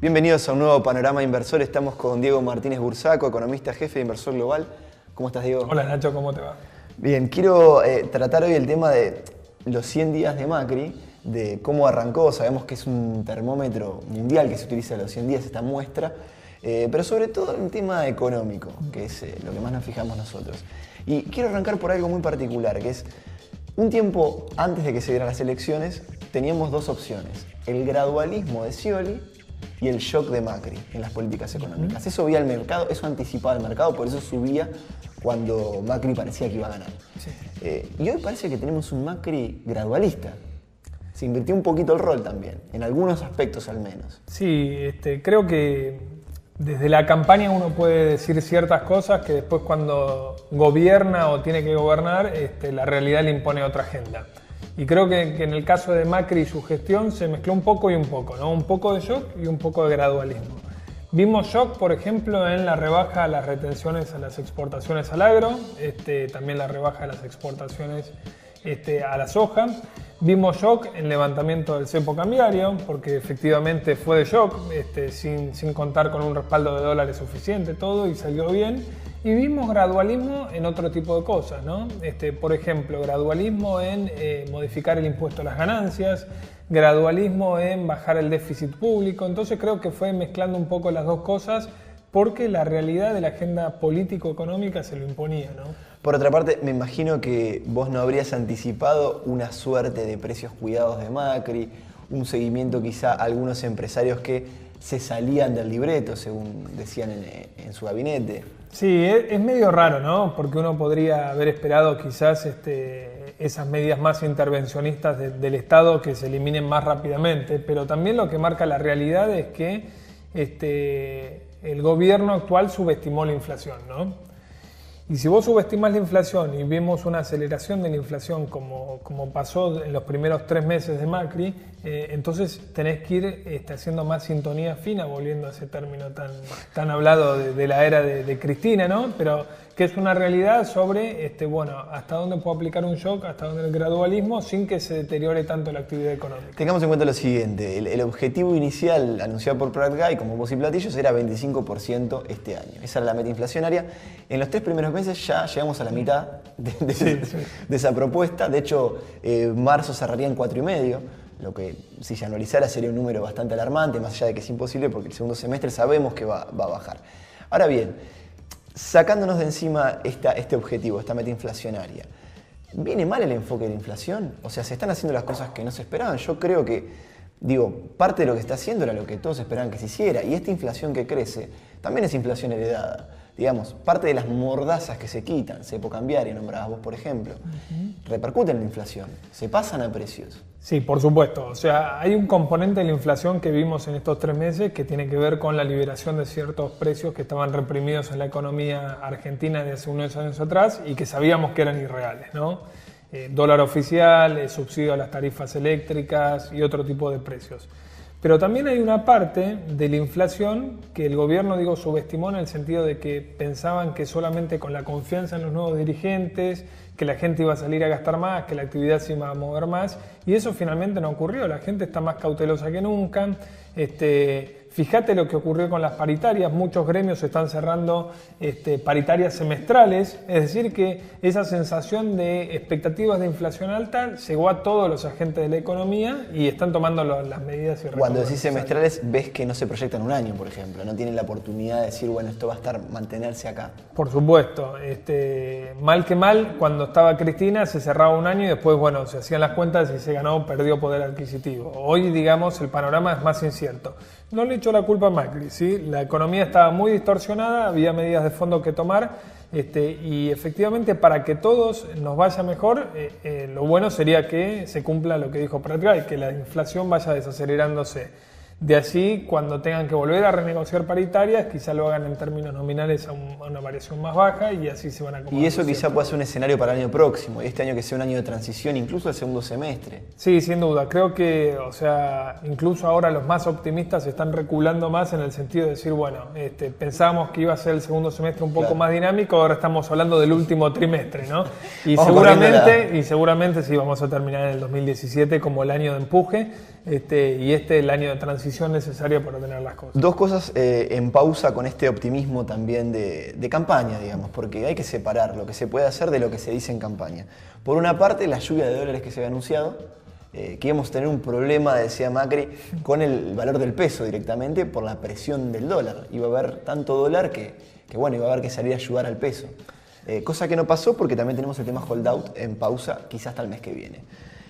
Bienvenidos a un nuevo Panorama Inversor. Estamos con Diego Martínez Bursaco, economista jefe de Inversor Global. ¿Cómo estás, Diego? Hola, Nacho, ¿cómo te va? Bien, quiero tratar hoy el tema de los 100 días de Macri, de cómo arrancó. Sabemos que es un termómetro mundial que se utiliza a los 100 días, esta muestra, pero sobre todo en tema económico, que es lo que más nos fijamos nosotros. Y quiero arrancar por algo muy particular, que es un tiempo antes de que se dieran las elecciones, teníamos dos opciones: el gradualismo de Scioli y el shock de Macri en las políticas económicas. Eso veía el mercado, eso anticipaba el mercado, por eso subía cuando Macri parecía que iba a ganar. Sí. Y hoy parece que tenemos un Macri gradualista. Se invirtió un poquito el rol también, en algunos aspectos al menos. Sí, creo que desde la campaña uno puede decir ciertas cosas que después cuando gobierna o tiene que gobernar, la realidad le impone otra agenda. Y creo que en el caso de Macri y su gestión se mezcló un poco y un poco, ¿no? Un poco de shock y un poco de gradualismo. Vimos shock, por ejemplo, en la rebaja a las retenciones a las exportaciones al agro, también la rebaja a las exportaciones a la soja. Vimos shock en levantamiento del cepo cambiario, porque efectivamente fue de shock, sin contar con un respaldo de dólares suficiente, todo, y salió bien. Y vimos gradualismo en otro tipo de cosas, ¿no? Por ejemplo, gradualismo en modificar el impuesto a las ganancias, gradualismo en bajar el déficit público. Entonces creo que fue mezclando un poco las dos cosas porque la realidad de la agenda político-económica se lo imponía, ¿no? Por otra parte, me imagino que vos no habrías anticipado una suerte de precios cuidados de Macri, un seguimiento quizá a algunos empresarios que se salían del libreto, según decían en su gabinete. Sí, es medio raro, ¿no? Porque uno podría haber esperado quizás esas medidas más intervencionistas del Estado que se eliminen más rápidamente, pero también lo que marca la realidad es que el gobierno actual subestimó la inflación, ¿no? Y si vos subestimás la inflación y vemos una aceleración de la inflación como pasó en los primeros 3 meses de Macri, entonces tenés que ir haciendo más sintonía fina, volviendo a ese término tan hablado de la era de Cristina, ¿no? Pero que es una realidad sobre, hasta dónde puedo aplicar un shock, hasta dónde el gradualismo, sin que se deteriore tanto la actividad económica. Tengamos en cuenta lo siguiente: el objetivo inicial anunciado por Prat Guy como voz y platillos era 25% este año. Esa era la meta inflacionaria. En los 3 primeros meses ya llegamos a la mitad de esa propuesta. De hecho, marzo cerraría en 4,5%, lo que si se analizara sería un número bastante alarmante, más allá de que es imposible porque el segundo semestre sabemos que va a bajar. Ahora bien, sacándonos de encima este objetivo, esta meta inflacionaria, ¿viene mal el enfoque de la inflación? O sea, ¿se están haciendo las cosas que no se esperaban? Yo creo que, parte de lo que está haciendo era lo que todos esperaban que se hiciera. Y esta inflación que crece también es inflación heredada. Digamos, parte de las mordazas que se quitan, cepo cambiario, nombrabas vos por ejemplo, repercuten en la inflación, se pasan a precios. Sí, por supuesto. O sea, hay un componente de la inflación que vimos en estos 3 meses que tiene que ver con la liberación de ciertos precios que estaban reprimidos en la economía argentina desde hace unos años atrás y que sabíamos que eran irreales, ¿no? Dólar oficial, subsidio a las tarifas eléctricas y otro tipo de precios. Pero también hay una parte de la inflación que el gobierno, subestimó en el sentido de que pensaban que solamente con la confianza en los nuevos dirigentes, que la gente iba a salir a gastar más, que la actividad se iba a mover más, y eso finalmente no ocurrió. La gente está más cautelosa que nunca. Fíjate lo que ocurrió con las paritarias, muchos gremios están cerrando paritarias semestrales, es decir que esa sensación de expectativas de inflación alta llegó a todos los agentes de la economía y están tomando las medidas y Cuando decís semestrales, ves que no se proyectan un año, por ejemplo, no tienen la oportunidad de decir, bueno, esto va a mantenerse acá. Por supuesto, mal que mal, cuando estaba Cristina se cerraba un año y después, se hacían las cuentas y se ganó o perdió poder adquisitivo. Hoy, el panorama es más incierto. No le echo la culpa a Macri, ¿sí? La economía estaba muy distorsionada, había medidas de fondo que tomar y efectivamente para que todos nos vaya mejor, lo bueno sería que se cumpla lo que dijo Prat Guy, que la inflación vaya desacelerándose. De allí, cuando tengan que volver a renegociar paritarias, quizá lo hagan en términos nominales a una variación más baja y así se van a acomodar. Y eso quizá pueda ser un escenario para el año próximo, y este año que sea un año de transición, incluso el segundo semestre. Sí, sin duda. Creo que, incluso ahora los más optimistas están reculando más en el sentido de decir, pensábamos que iba a ser el segundo semestre un poco más dinámico, ahora estamos hablando del último trimestre, ¿no? Y seguramente sí vamos a terminar en el 2017 como el año de empuje, y el año de transición precisión necesaria para tener las cosas. Dos cosas en pausa con este optimismo también de campaña, digamos, porque hay que separar lo que se puede hacer de lo que se dice en campaña. Por una parte, la lluvia de dólares que se había anunciado, que íbamos a tener un problema, decía Macri, con el valor del peso directamente por la presión del dólar. Iba a haber tanto dólar que bueno, iba a haber que salir a ayudar al peso. Cosa que no pasó porque también tenemos el tema holdout en pausa, quizás hasta el mes que viene.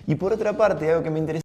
Y por otra parte, algo que me interesa